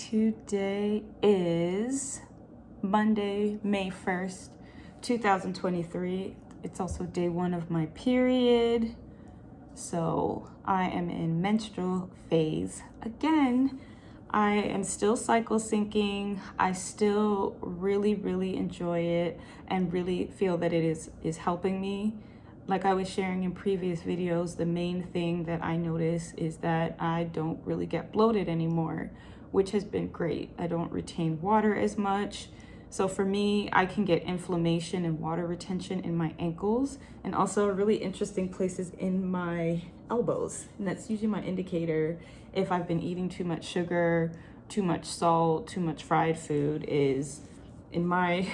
Today is Monday, May 1st, 2023. It's also day one of my period. So I am in menstrual phase again. I am still cycle syncing. I still really enjoy it and really feel that it is helping me. Like I was sharing in previous videos, the main thing that I notice is that I don't really get bloated anymore, which has been great. I don't retain water as much. So for me, I can get inflammation and water retention in my ankles and also really interesting places in my elbows. And that's usually my indicator if I've been eating too much sugar, too much salt, too much fried food, is in my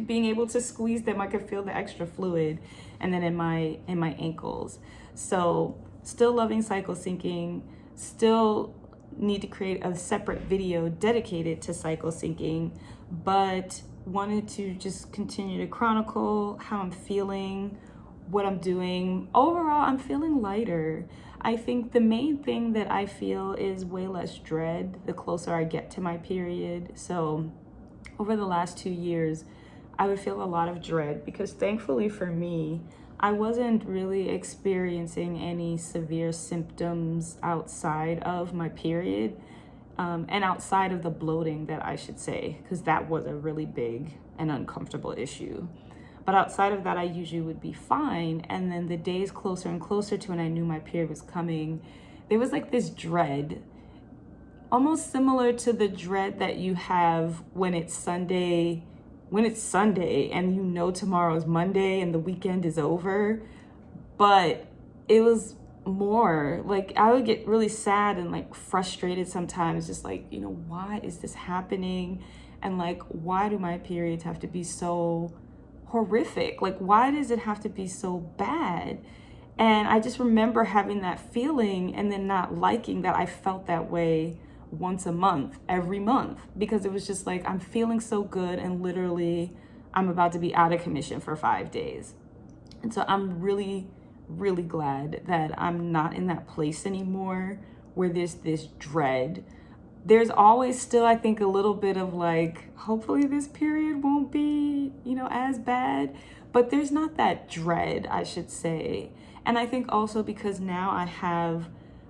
being able to squeeze them. I can feel the extra fluid, and then in my ankles. So still loving cycle syncing, still need to create a separate video dedicated to cycle syncing, but wanted to just continue to chronicle how I'm feeling, what I'm doing. Overall, I'm feeling lighter. I think the main thing that I feel is way less dread the closer I get to my period. So over the last 2 years, I would feel a lot of dread because thankfully for me, I wasn't really experiencing any severe symptoms outside of my period and outside of the bloating, that I should say, because that was a really big and uncomfortable issue. But outside of that, I usually would be fine. And then the days closer and closer to when I knew my period was coming, there was like this dread, almost similar to the dread that you have when it's Sunday and you know tomorrow's Monday and the weekend is over. But it was more like I would get really sad and like frustrated sometimes, just like, why is this happening? And like, why do my periods have to be so horrific? Like, why does it have to be so bad? And I just remember having that feeling and then not liking that I felt that way once a month, every month, because it was just like, I'm feeling so good and literally I'm about to be out of commission for 5 days. And so I'm really glad that I'm not in that place anymore where there's this dread. There's always still, I think, a little bit of like, hopefully this period won't be, as bad, but there's not that dread, I should say. And I think also because now I have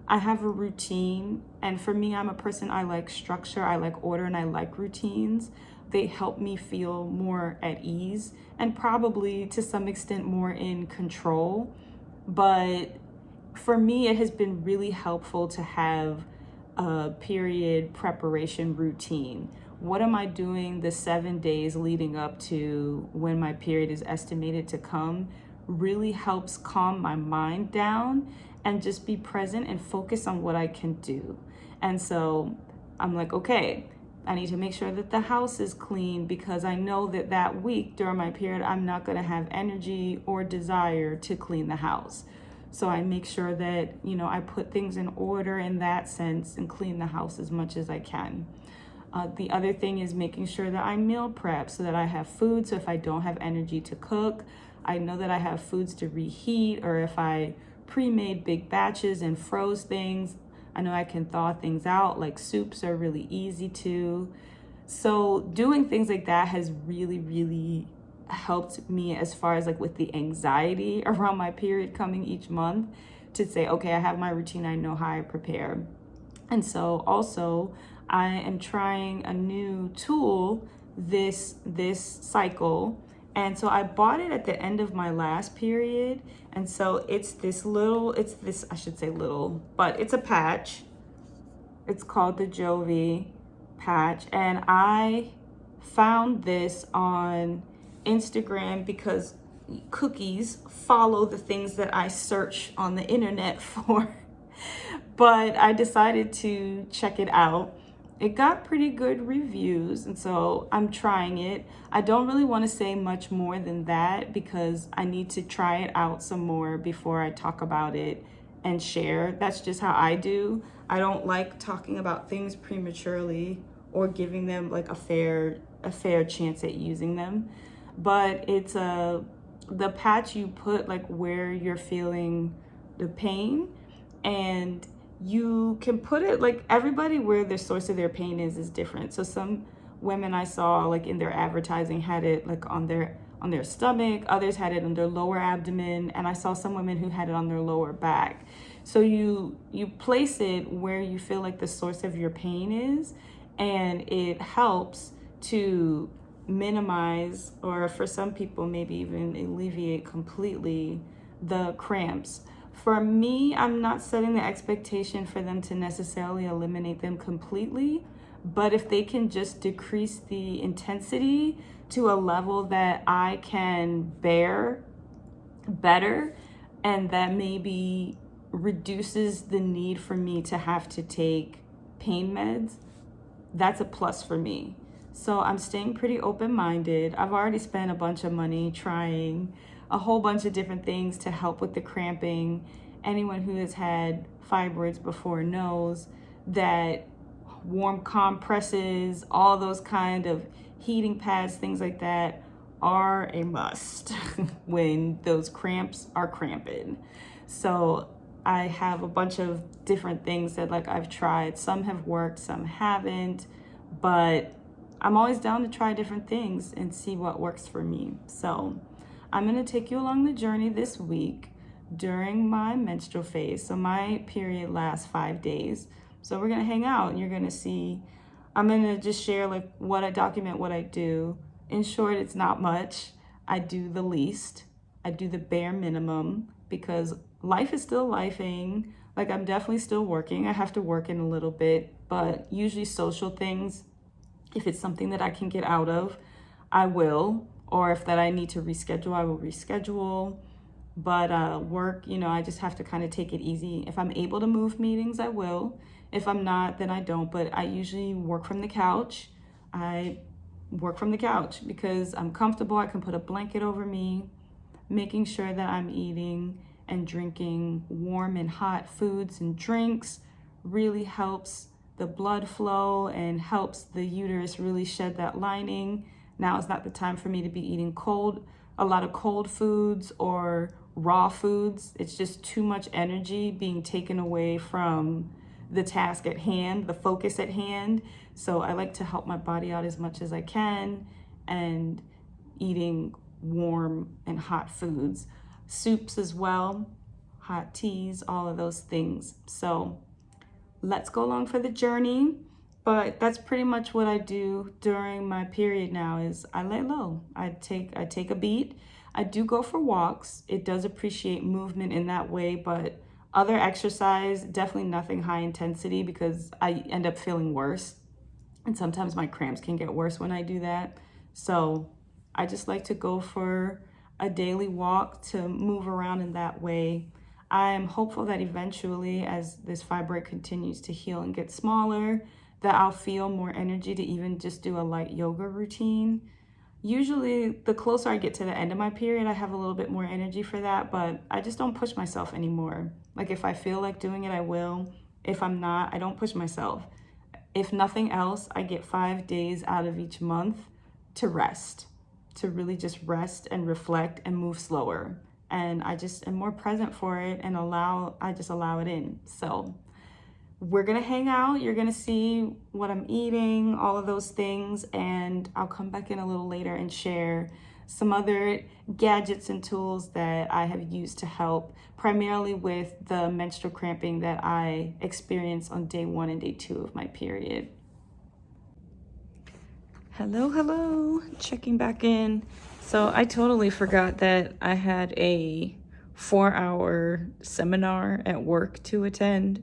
a routine, and for me, I'm a person, I like structure, I like order, and I like routines. They help me feel more at ease and probably to some extent more in control. But for me, it has been really helpful to have a period preparation routine. What am I doing the 7 days leading up to when my period is estimated to come really helps calm my mind down and just be present and focus on what I can do. And so I'm like, okay, I need to make sure that the house is clean because I know that that week during my period, I'm not going to have energy or desire to clean the house. So I make sure that, I put things in order in that sense and clean the house as much as I can. The other thing is making sure that I meal prep so that I have food. So if I don't have energy to cook, I know that I have foods to reheat, or if I pre-made big batches and froze things, I know I can thaw things out. Like soups are really easy too. So doing things like that has really helped me as far as like with the anxiety around my period coming each month, to say, okay, I have my routine, I know how I prepare. And so also I am trying a new tool this cycle. And so I bought it at the end of my last period. And so it's this, I should say little, but it's a patch. It's called the Jovi patch. And I found this on Instagram because cookies follow the things that I search on the internet for. But I decided to check it out. It got pretty good reviews, and so I'm trying it. I don't really want to say much more than that because I need to try it out some more before I talk about it and share. That's just how I do. I don't like talking about things prematurely or giving them like a fair chance at using them. But it's the patch you put like where you're feeling the pain, and you can put it like everybody where the source of their pain is different. So some women I saw like in their advertising had it like on their stomach, others had it on their lower abdomen, and I saw some women who had it on their lower back. So you place it where you feel like the source of your pain is, and it helps to minimize, or for some people maybe even alleviate completely, the cramps. For me, I'm not setting the expectation for them to necessarily eliminate them completely, but if they can just decrease the intensity to a level that I can bear better, and that maybe reduces the need for me to have to take pain meds, that's a plus for me. So I'm staying pretty open-minded. I've already spent a bunch of money trying a whole bunch of different things to help with the cramping. Anyone who has had fibroids before knows that warm compresses, all those kind of heating pads, things like that are a must when those cramps are cramping. So I have a bunch of different things that like I've tried. Some have worked, some haven't, but I'm always down to try different things and see what works for me. So I'm going to take you along the journey this week during my menstrual phase. So my period lasts 5 days. So we're going to hang out and you're going to see, I'm going to just share like what I document, what I do. In short, it's not much. I do the least. I do the bare minimum because life is still lifing. Like I'm definitely still working. I have to work in a little bit, but usually social things, if it's something that I can get out of, I will. Or if that I need to reschedule, I will reschedule. But work, I just have to kind of take it easy. If I'm able to move meetings, I will. If I'm not, then I don't. But I usually work from the couch. I work from the couch because I'm comfortable. I can put a blanket over me, making sure that I'm eating and drinking warm and hot foods and drinks really helps the blood flow and helps the uterus really shed that lining. Now is not the time for me to be eating a lot of cold foods or raw foods. It's just too much energy being taken away from the task at hand, the focus at hand. So I like to help my body out as much as I can, and eating warm and hot foods, soups as well, hot teas, all of those things. So let's go along for the journey. But that's pretty much what I do during my period now is I lay low. I take a beat. I do go for walks. It does appreciate movement in that way, but other exercise, definitely nothing high intensity because I end up feeling worse. And sometimes my cramps can get worse when I do that. So I just like to go for a daily walk to move around in that way. I'm hopeful that eventually, as this fibroid continues to heal and get smaller, that I'll feel more energy to even just do a light yoga routine. Usually, the closer I get to the end of my period, I have a little bit more energy for that, but I just don't push myself anymore. Like if I feel like doing it, I will. If I'm not, I don't push myself. If nothing else, I get 5 days out of each month to rest, to really just rest and reflect and move slower. And I just am more present for it and I just allow it in. So we're gonna hang out. You're gonna see what I'm eating, all of those things, and I'll come back in a little later and share some other gadgets and tools that I have used to help, primarily with the menstrual cramping that I experienced on day 1 and day 2 of my period. Hello, checking back in. So I totally forgot that I had a 4-hour seminar at work to attend.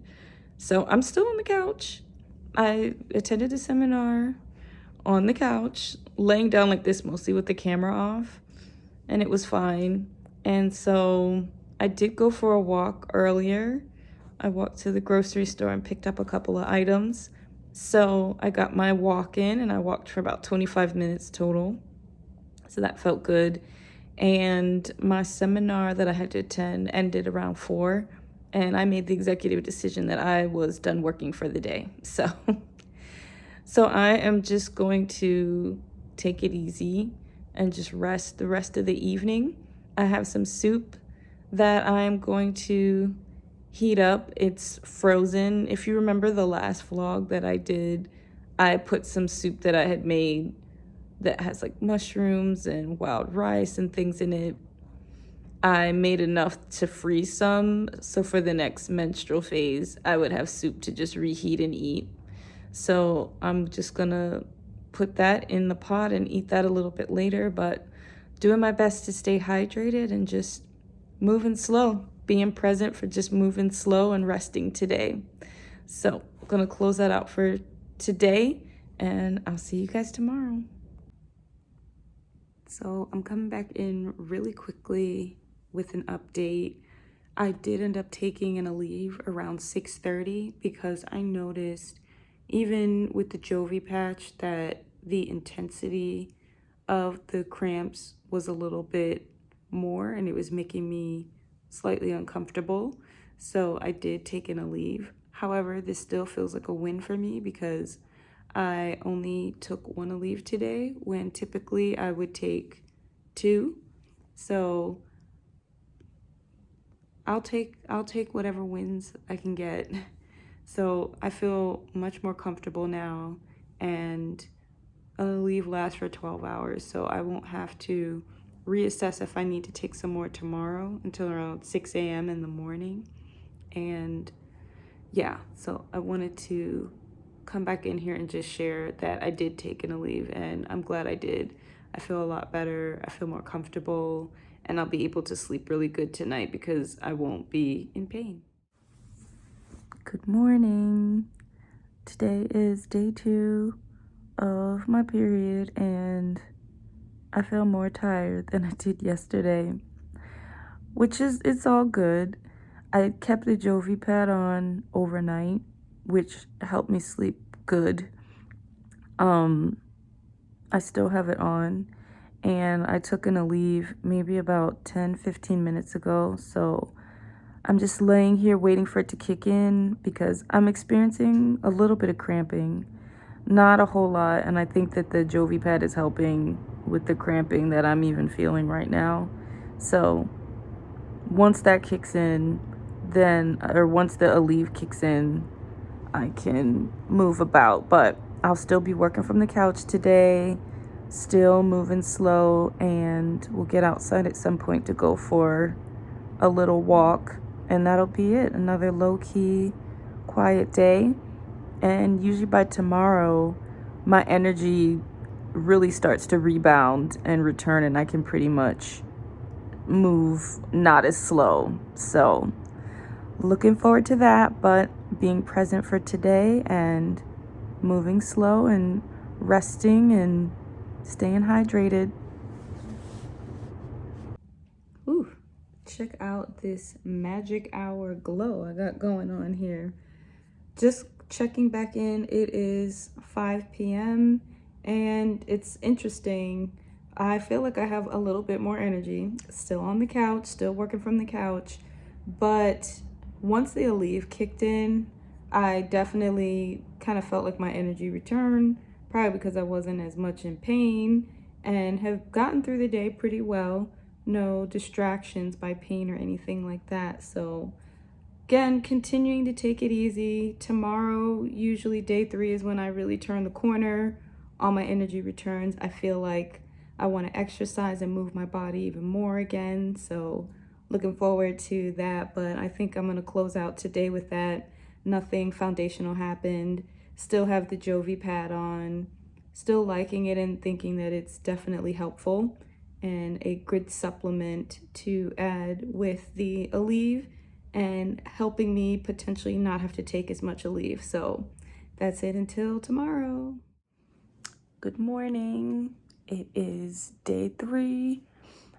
So I'm still on the couch. I attended the seminar on the couch, laying down like this, mostly with the camera off, and it was fine. And so I did go for a walk earlier. I walked to the grocery store and picked up a couple of items. So I got my walk in and I walked for about 25 minutes total. So that felt good. And my seminar that I had to attend ended around 4. And I made the executive decision that I was done working for the day. So I am just going to take it easy and just rest the rest of the evening. I have some soup that I'm going to heat up. It's frozen. If you remember the last vlog that I did, I put some soup that I had made that has like mushrooms and wild rice and things in it. I made enough to freeze some, so for the next menstrual phase, I would have soup to just reheat and eat. So I'm just gonna put that in the pot and eat that a little bit later, but doing my best to stay hydrated and just moving slow, being present for just moving slow and resting today. So I'm gonna close that out for today, and I'll see you guys tomorrow. So I'm coming back in really quickly with an update. I did end up taking an Aleve around 6:30 because I noticed even with the Jovi patch that the intensity of the cramps was a little bit more and it was making me slightly uncomfortable. So I did take an Aleve. However, this still feels like a win for me because I only took one Aleve today when typically I would take 2. So I'll take whatever wins I can get. So I feel much more comfortable now, and Aleve lasts for 12 hours, so I won't have to reassess if I need to take some more tomorrow until around 6 a.m. in the morning. And yeah, so I wanted to come back in here and just share that I did take an Aleve, and I'm glad I did. I feel a lot better. I feel more comfortable, and I'll be able to sleep really good tonight because I won't be in pain. Good morning. Today is day 2 of my period, and I feel more tired than I did yesterday, which is, it's all good. I kept the Jovi pad on overnight, which helped me sleep good. I still have it on, and I took an Aleve maybe about 10-15 minutes ago, so I'm just laying here waiting for it to kick in because I'm experiencing a little bit of cramping, not a whole lot, and I think that the Jovi pad is helping with the cramping that I'm even feeling right now. So once that kicks in, once the Aleve kicks in, I can move about, but I'll still be working from the couch today, still moving slow, and we'll get outside at some point to go for a little walk, and that'll be it. Another low-key, quiet day. And usually by tomorrow, my energy really starts to rebound and return, and I can pretty much move not as slow. So looking forward to that, but being present for today and moving slow and resting and staying hydrated. Ooh, check out this magic hour glow I got going on here. Just checking back in, it is 5 p.m. and it's interesting. I feel like I have a little bit more energy, still on the couch, still working from the couch, but once the Aleve kicked in, I definitely kind of felt like my energy returned, probably because I wasn't as much in pain, and have gotten through the day pretty well. No distractions by pain or anything like that. So again, continuing to take it easy. Tomorrow, usually day 3 is when I really turn the corner. All my energy returns. I feel like I want to exercise and move my body even more again. So looking forward to that, but I think I'm going to close out today with that. Nothing foundational happened. Still have the Jovi pad on. Still liking it and thinking that it's definitely helpful and a good supplement to add with the Aleve and helping me potentially not have to take as much Aleve. So that's it until tomorrow. Good morning. It is day 3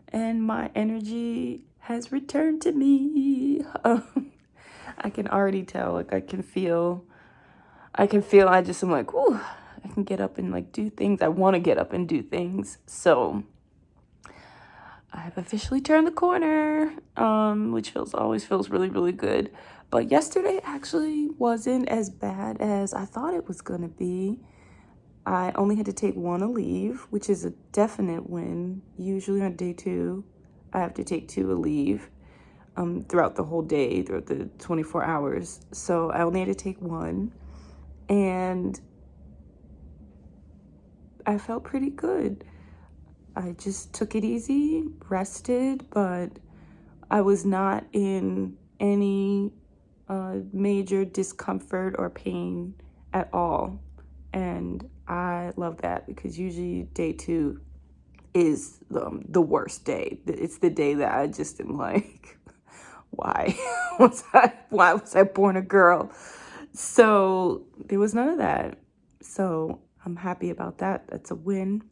and my energy has returned to me. I can already tell, like I just am like, ooh, I can get up and like do things. I want to get up and do things. So I have officially turned the corner, which always feels really, really good. But yesterday actually wasn't as bad as I thought it was gonna be. I only had to take one Aleve, which is a definite win. Usually on day 2, I have to take 2 Aleve. throughout the whole day, throughout the 24 hours. So I only had to take one, and I felt pretty good. I just took it easy, rested, but I was not in any major discomfort or pain at all. And I love that, because usually day 2 is the worst day. It's the day that I just am like, why why was I born a girl? So there was none of that. So I'm happy about that. That's a win.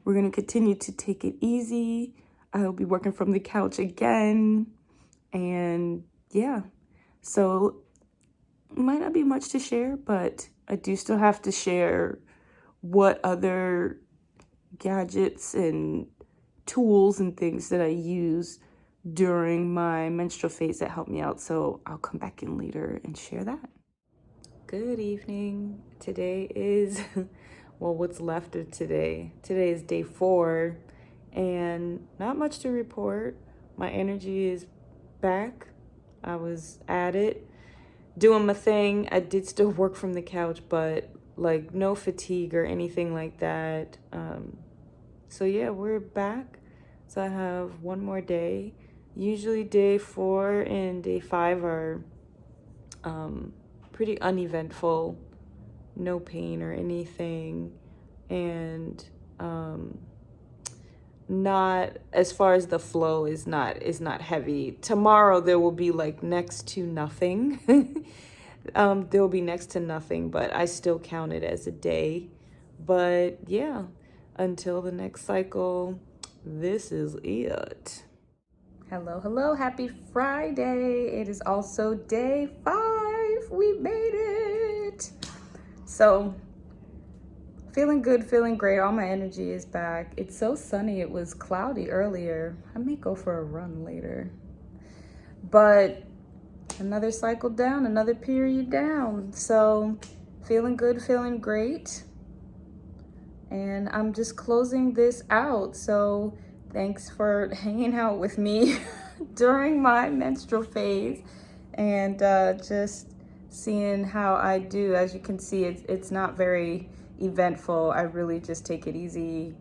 We're going to continue to take it easy. I'll be working from the couch again. And yeah, so might not be much to share, but I do still have to share what other gadgets and tools and things that I use during my menstrual phase that helped me out. So I'll come back in later and share that. Good evening. Today is, well, what's left of today. Today is day 4, and not much to report. My energy is back. I was at it, doing my thing. I did still work from the couch, but like no fatigue or anything like that. So yeah, we're back. So I have one more day. Usually day 4 and day 5 are pretty uneventful, no pain or anything, and not, as far as the flow is not heavy. Tomorrow there will be like next to nothing. There will be next to nothing, but I still count it as a day. But yeah, until the next cycle, this is it. Hello, happy Friday. It is also day 5. We made it. So feeling good, feeling great. All my energy is back. It's so sunny. It was cloudy earlier. I may go for a run later. But another cycle down, another period down. So feeling good, feeling great. And I'm just closing this out. So thanks for hanging out with me during my menstrual phase, and just seeing how I do. As you can see, it's not very eventful. I really just take it easy.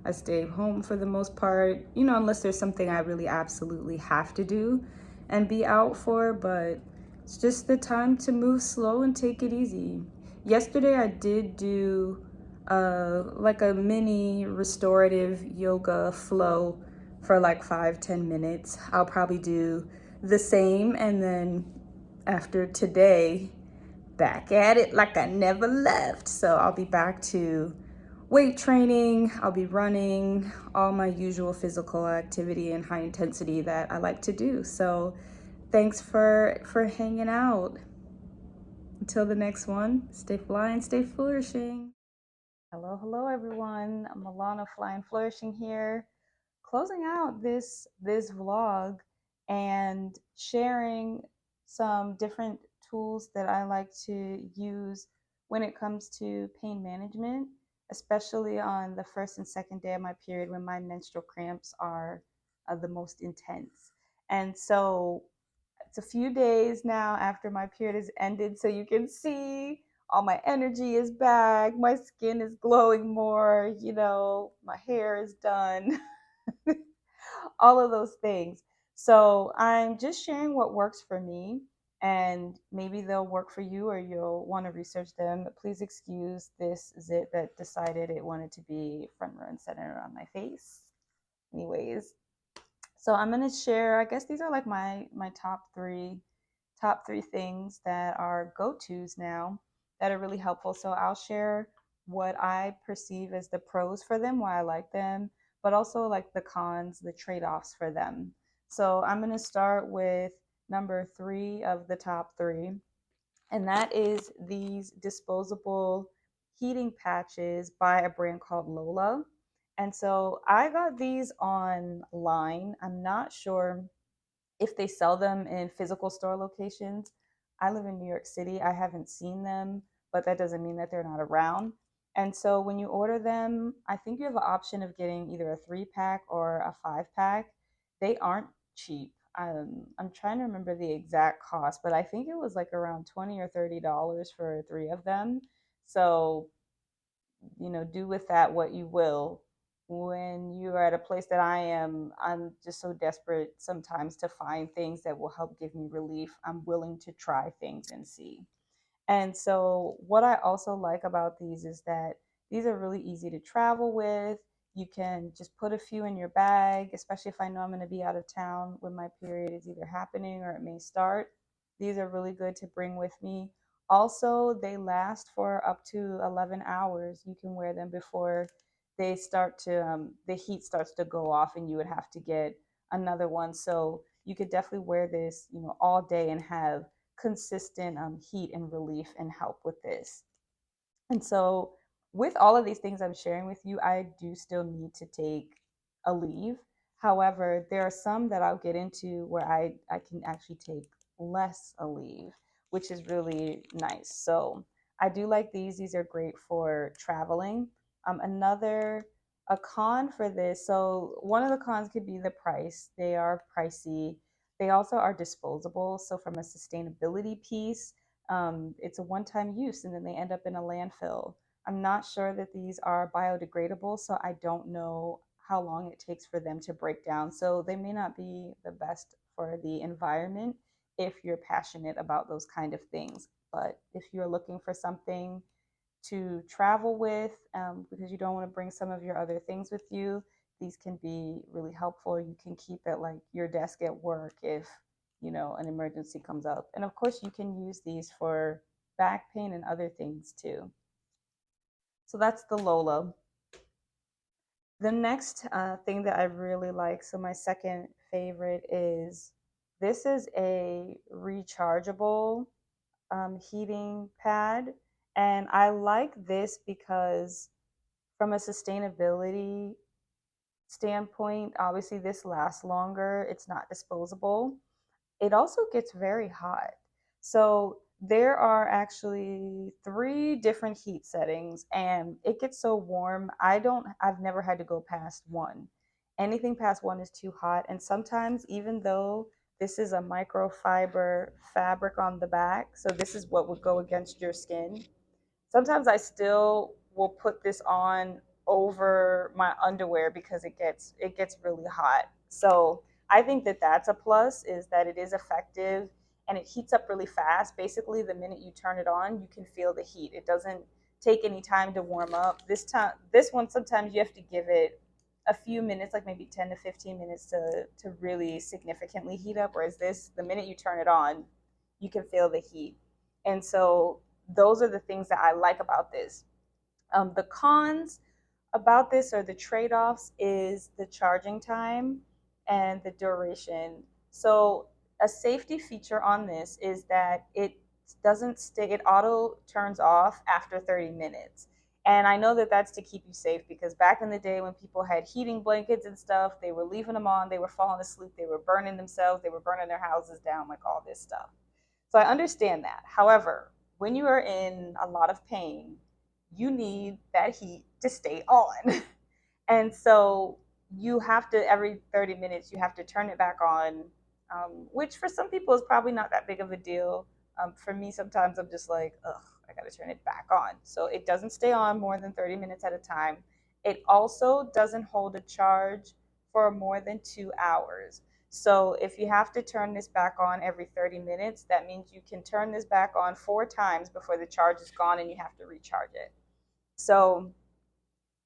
I stay home for the most part, unless there's something I really absolutely have to do and be out for, but it's just the time to move slow and take it easy. Yesterday I did do like a mini restorative yoga flow for like 5-10 minutes. I'll probably do the same, and then after today, back at it like I never left. So I'll be back to weight training. I'll be running, all my usual physical activity and high intensity that I like to do. So thanks for hanging out. Until the next one, stay flying, stay flourishing. Hello everyone. I'm Alana, Flying Flourishing here, closing out this vlog and sharing some different tools that I like to use when it comes to pain management, especially on the first and second day of my period when my menstrual cramps are the most intense. And so it's a few days now after my period has ended, so you can see all my energy is back, my skin is glowing more, my hair is done, all of those things. So I'm just sharing what works for me, and maybe they'll work for you or you'll want to research them. But please excuse this zit that decided it wanted to be front row and center on my face. Anyways, so I'm going to share, I guess these are like my top three things that are go-tos now that are really helpful. So I'll share what I perceive as the pros for them, why I like them, but also like the cons, the trade-offs for them. So I'm going to start with number 3 of the top 3, and that is these disposable heating patches by a brand called Lola. And so I got these online. I'm not sure if they sell them in physical store locations. I live in New York City. I haven't seen them, but that doesn't mean that they're not around. And so when you order them, I think you have an option of getting either a 3-pack or a 5-pack. They aren't cheap. I'm trying to remember the exact cost, but I think it was like around $20 or $30 for three of them. So, do with that what you will. When you are at a place that I am, I'm just so desperate sometimes to find things that will help give me relief. I'm willing to try things and see. And so, what I also like about these is that these are really easy to travel with. You can just put a few in your bag, especially if I know I'm going to be out of town when my period is either happening or it may start. These are really good to bring with me. Also, they last for up to 11 hours. You can wear them before the heat starts to go off and you would have to get another one. So, you could definitely wear this, all day and have consistent heat and relief and help with this. And so, with all of these things I'm sharing with you, I do still need to take a leave. However, there are some that I'll get into where I can actually take less a leave, which is really nice. So, I do like these. These are great for traveling. Another a con for this. So, one of the cons could be the price. They are pricey. They also are disposable. So, from a sustainability piece, it's a one time use and then they end up in a landfill. I'm not sure that these are biodegradable, so I don't know how long it takes for them to break down. So they may not be the best for the environment if you're passionate about those kind of things. But if you're looking for something to travel with, because you don't want to bring some of your other things with you, these can be really helpful. You can keep it like your desk at work if an emergency comes up. And of course, you can use these for back pain and other things too. So that's the Lola. The next thing that I really like, so my second favorite is this is a rechargeable heating pad. And I like this because from a sustainability standpoint, obviously this lasts longer. It's not disposable. It also gets very hot. So there are actually three different heat settings and it gets so warm. I've never had to go past one. Anything past one is too hot. And sometimes, even though this is a microfiber fabric on the back, so this is what would go against your skin, sometimes I still will put this on over my underwear because it gets really hot. So I think that that's a plus, is that it is effective and it heats up really fast. Basically, the minute you turn it on, you can feel the heat. It doesn't take any time to warm up. This one sometimes you have to give it a few minutes, like maybe 10 to 15 minutes to really significantly heat up. Whereas this, the minute you turn it on, you can feel the heat. And so those are the things that I like about this. The cons about this, or the trade offs, is the charging time and the duration. So, a safety feature on this is that it doesn't stay, it auto turns off after 30 minutes. And I know that that's to keep you safe, because back in the day when people had heating blankets and stuff, they were leaving them on, they were falling asleep, they were burning themselves, they were burning their houses down, like all this stuff. So I understand that. However, when you are in a lot of pain, you need that heat to stay on. And so you have to, every 30 minutes, you have to turn it back on, which for some people is probably not that big of a deal. For me, sometimes I'm just like, ugh, I got to turn it back on. So it doesn't stay on more than 30 minutes at a time. It also doesn't hold a charge for more than 2 hours. So if you have to turn this back on every 30 minutes, that means you can turn this back on 4 times before the charge is gone and you have to recharge it. So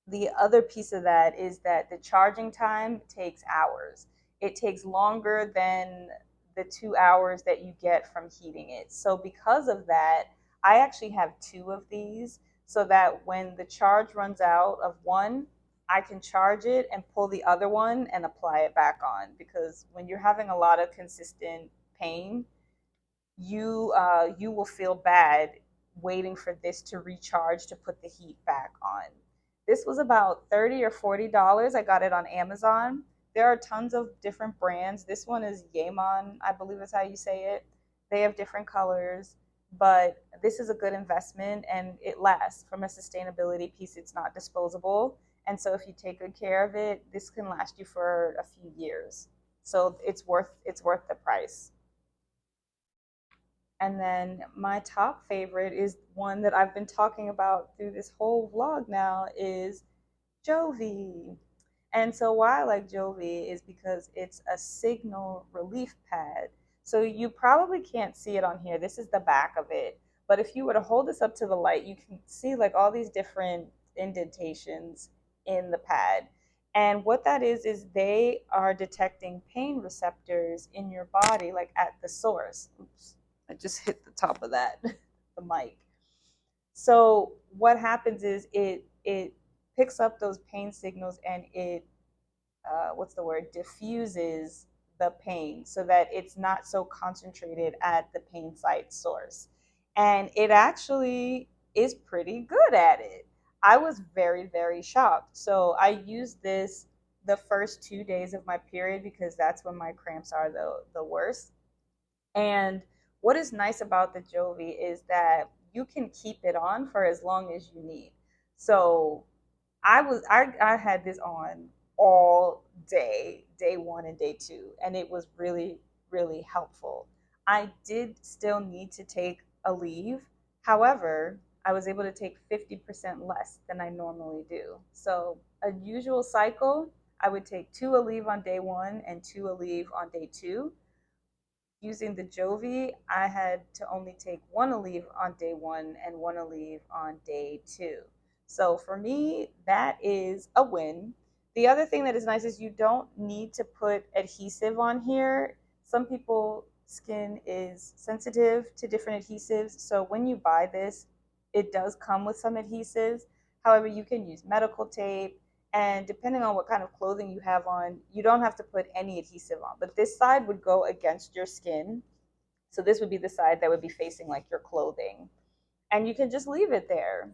the other piece of that is that the charging time takes hours. It takes longer than the 2 hours that you get from heating it. So, because of that, I actually have two of these so that when the charge runs out of one, I can charge it and pull the other one and apply it back on. Because when you're having a lot of consistent pain, you will feel bad waiting for this to recharge to put the heat back on. This was about $30 or $40. I got it on Amazon. There are tons of different brands. This one is Yeman, I believe is how you say it. They have different colors, but this is a good investment and it lasts. From a sustainability piece, it's not disposable. And so if you take good care of it, this can last you for a few years. So it's worth the price. And then my top favorite is one that I've been talking about through this whole vlog now is Jovi. And so why I like Jovi is because it's a signal relief pad. So you probably can't see it on here. This is the back of it. But if you were to hold this up to the light, you can see like all these different indentations in the pad. And what that is they are detecting pain receptors in your body, like at the source. Oops, I just hit the top of that, the mic. So what happens is it picks up those pain signals and it what's the word, diffuses the pain so that it's not so concentrated at the pain site source. And it actually is pretty good at it. I was very, very shocked. So I used this the first 2 days of my period because that's when my cramps are the worst. And what is nice about the Jovi is that you can keep it on for as long as you need. So I had this on all day, day one and day two, and it was really, really helpful. I did still need to take a leave. However, I was able to take 50% less than I normally do. So a usual cycle, I would take two a leave on day one and two a leave on day two. Using the Jovi, I had to only take one Aleve on day one and one Aleve on day two. So for me, that is a win. The other thing that is nice is you don't need to put adhesive on here. Some people skin is sensitive to different adhesives. So when you buy this, it does come with some adhesives. However, you can use medical tape, and depending on what kind of clothing you have on, you don't have to put any adhesive on. But this side would go against your skin. So this would be the side that would be facing like your clothing. And you can just leave it there.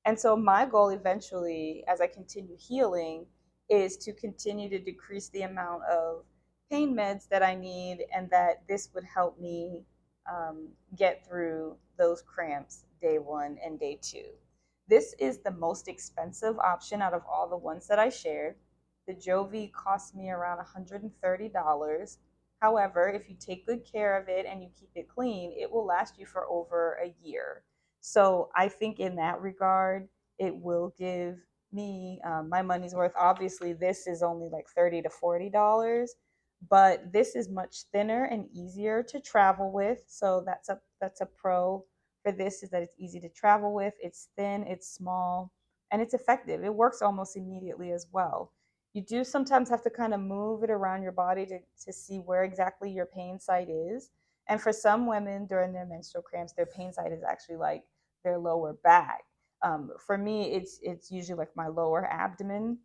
And so my goal eventually, as I continue healing, is to continue to decrease the amount of pain meds that I need, and that this would help me get through those cramps day one and day two. This is the most expensive option out of all the ones that I shared. The Jovi cost me around $130. However, if you take good care of it and you keep it clean, it will last you for over a year. So I think in that regard, it will give me my money's worth. Obviously, this is only like $30 to $40, but this is much thinner and easier to travel with. So that's a pro for this, is that it's easy to travel with. It's thin, it's small, and it's effective. It works almost immediately as well. You do sometimes have to kind of move it around your body to see where exactly your pain site is. And for some women during their menstrual cramps, their pain site is actually like their lower back. For me, it's usually like my lower abdomen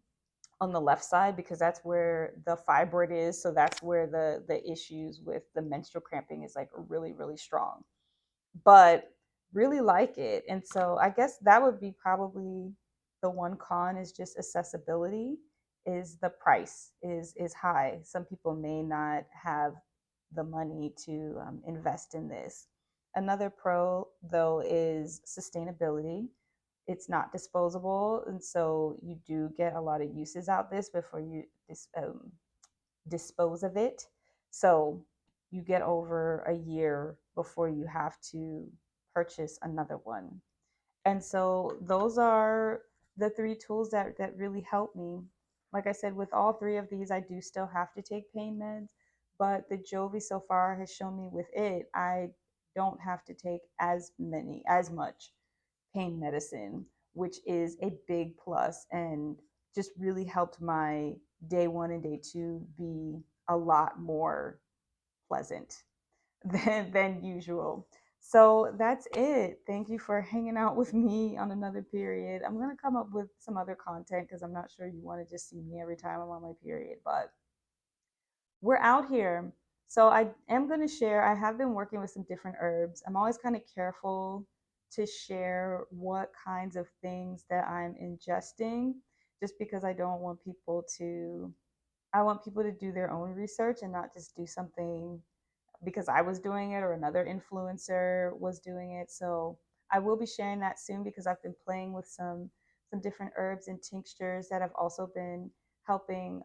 on the left side because that's where the fibroid is. So that's where the issues with the menstrual cramping is like really, really strong. But really like it. And so I guess that would be probably the one con, is just accessibility, is the price is high. Some people may not have the money to invest in this. Another pro though is sustainability. It's not disposable, and so you do get a lot of uses out this before you dispose of it. So you get over a year before you have to purchase another one. And so those are the three tools that really help me. Like I said, with all three of these, I do still have to take pain meds, but the Jovi so far has shown me with it, I don't have to take as much pain medicine, which is a big plus, and just really helped my day one and day two be a lot more pleasant than usual. So that's it. Thank you for hanging out with me on another period. I'm going to come up with some other content because I'm not sure you want to just see me every time I'm on my period, but we're out here. So I am going to share, I have been working with some different herbs. I'm always kind of careful to share what kinds of things that I'm ingesting, just because I want people to do their own research and not just do something because I was doing it or another influencer was doing it. So I will be sharing that soon because I've been playing with some different herbs and tinctures that have also been helping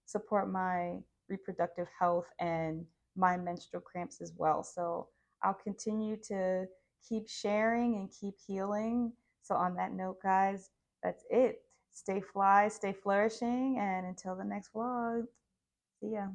support my reproductive health and my menstrual cramps as well. So I'll continue to keep sharing and keep healing. So on that note, guys, that's it. Stay fly, stay flourishing, and until the next vlog, see ya.